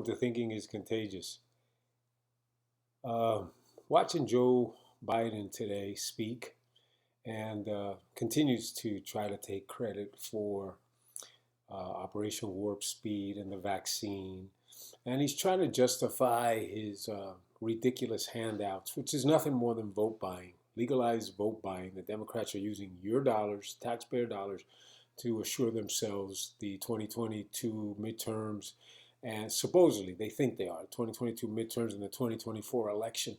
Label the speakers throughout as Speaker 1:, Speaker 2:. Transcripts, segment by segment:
Speaker 1: To thinking is contagious. Uh, Watching Joe Biden today speak and continues to try to take credit for Operation Warp Speed and the vaccine. And he's trying to justify his ridiculous handouts, which is nothing more than vote buying, legalized vote buying. The Democrats are using your dollars, taxpayer dollars, to assure themselves the 2022 midterms. And supposedly, they think they are, 2022 midterms and the 2024 election.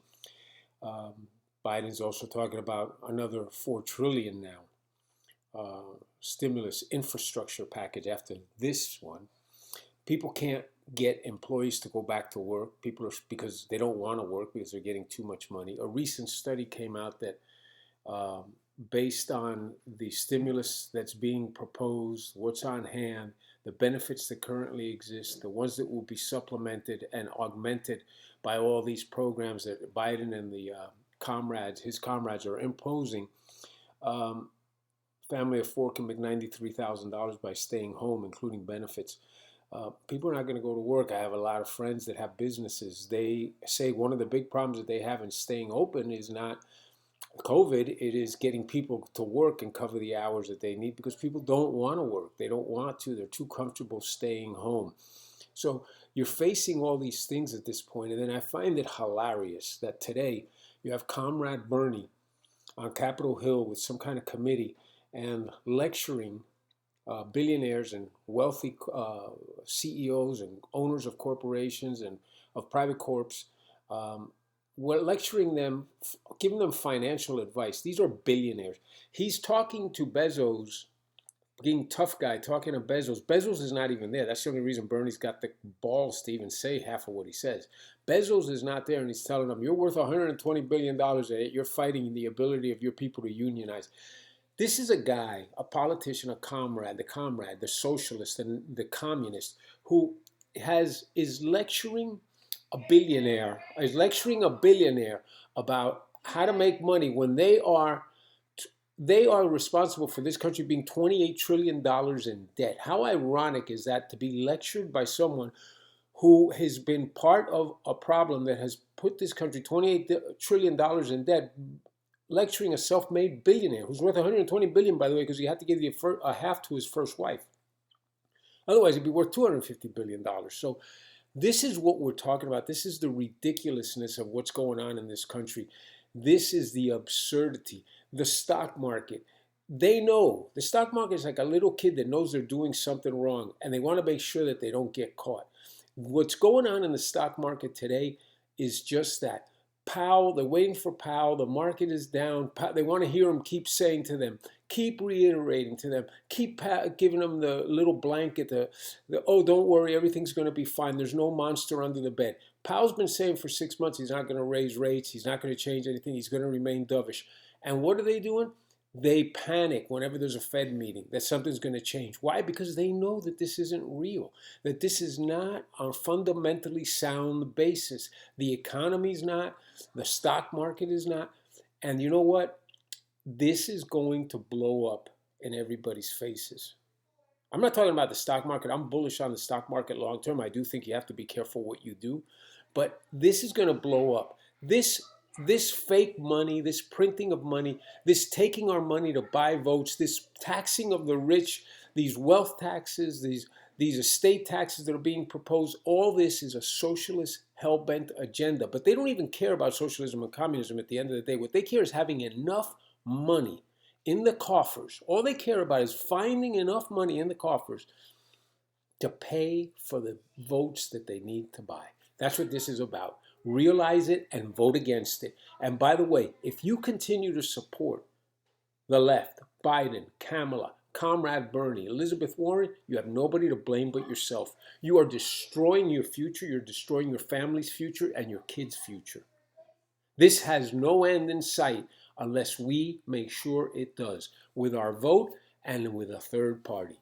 Speaker 1: Um, Biden's also talking about another 4 trillion now stimulus infrastructure package after this one. People can't get employees to go back to work. People are because they don't want to work because they're getting too much money. A recent study came out that um, based on the stimulus that's being proposed, what's on hand, the benefits that currently exist, the ones that will be supplemented and augmented by all these programs that Biden and his comrades are imposing. Um, Family of four can make $93,000 by staying home, including benefits. People are not going to go to work. I have a lot of friends that have businesses. They say one of the big problems that they have in staying open is not COVID, it is getting people to work and cover the hours that they need because people don't want to work. They don't want to. They're too comfortable staying home. So you're facing all these things at this point. And then I find it hilarious that today you have Comrade Bernie on Capitol Hill with some kind of committee and lecturing billionaires and wealthy CEOs and owners of corporations and of private corps. We're lecturing them, giving them financial advice. These are billionaires. He's talking to Bezos, being tough guy, talking to Bezos. Bezos is not even there. That's the only reason Bernie's got the balls to even say half of what he says. Bezos is not there, and he's telling them, you're worth $120 billion, and you're fighting the ability of your people to unionize. This is a guy, a politician, a comrade, the socialist, and the communist who is lecturing a billionaire about how to make money when they are responsible for this country being $28 trillion in debt. How ironic is that to be lectured by someone who has been part of a problem that has put this country $28 trillion in debt, lecturing a self-made billionaire who's worth $120 billion, by the way, because he had to give a half to his first wife. Otherwise, he'd be worth $250 billion. So this is what we're talking about. This is the ridiculousness of what's going on in this country. This is the absurdity. The stock market. They know. The stock market is like a little kid that knows they're doing something wrong, and they want to make sure that they don't get caught. What's going on in the stock market today is just that. Powell, they're waiting for Powell. The market is down. They want to hear him keep saying to them, keep reiterating to them, keep giving them the little blanket, oh, don't worry, everything's going to be fine. There's no monster under the bed. Powell's been saying for 6 months he's not going to raise rates. He's not going to change anything. He's going to remain dovish. And what are they doing? They panic whenever there's a Fed meeting that something's going to change. Why? Because they know that this isn't real, that this is not a fundamentally sound basis. The economy's not, the stock market is not. And you know what? This is going to blow up in everybody's faces. I'm not talking about the stock market. I'm bullish on the stock market long term. I do think you have to be careful what you do. But this is going to blow up. This fake money, this printing of money, this taking our money to buy votes, this taxing of the rich, these wealth taxes, these estate taxes that are being proposed, all this is a socialist hell-bent agenda. But they don't even care about socialism and communism at the end of the day. What they care is having enough money in the coffers. All they care about is finding enough money in the coffers to pay for the votes that they need to buy. That's what this is about. Realize it and vote against it. And by the way, if you continue to support the left, Biden, Kamala, Comrade Bernie, Elizabeth Warren, you have nobody to blame but yourself. You are destroying your future. You're destroying your family's future and your kids' future. This has no end in sight unless we make sure it does with our vote and with a third party.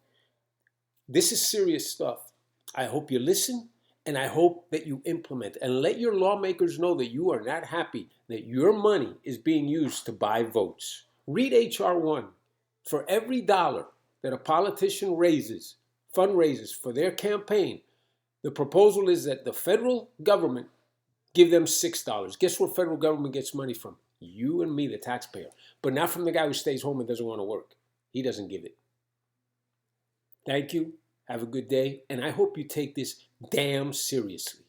Speaker 1: This is serious stuff. I hope you listen. And I hope that you implement and let your lawmakers know that you are not happy that your money is being used to buy votes. Read H.R. 1. For every dollar that a politician fundraises for their campaign, The proposal is that the federal government give them $6. Guess where federal government gets money from? You and me, the taxpayer. But not from the guy who stays home and doesn't want to work. He doesn't give it. Thank you. Have a good day. And I hope you take this damn seriously.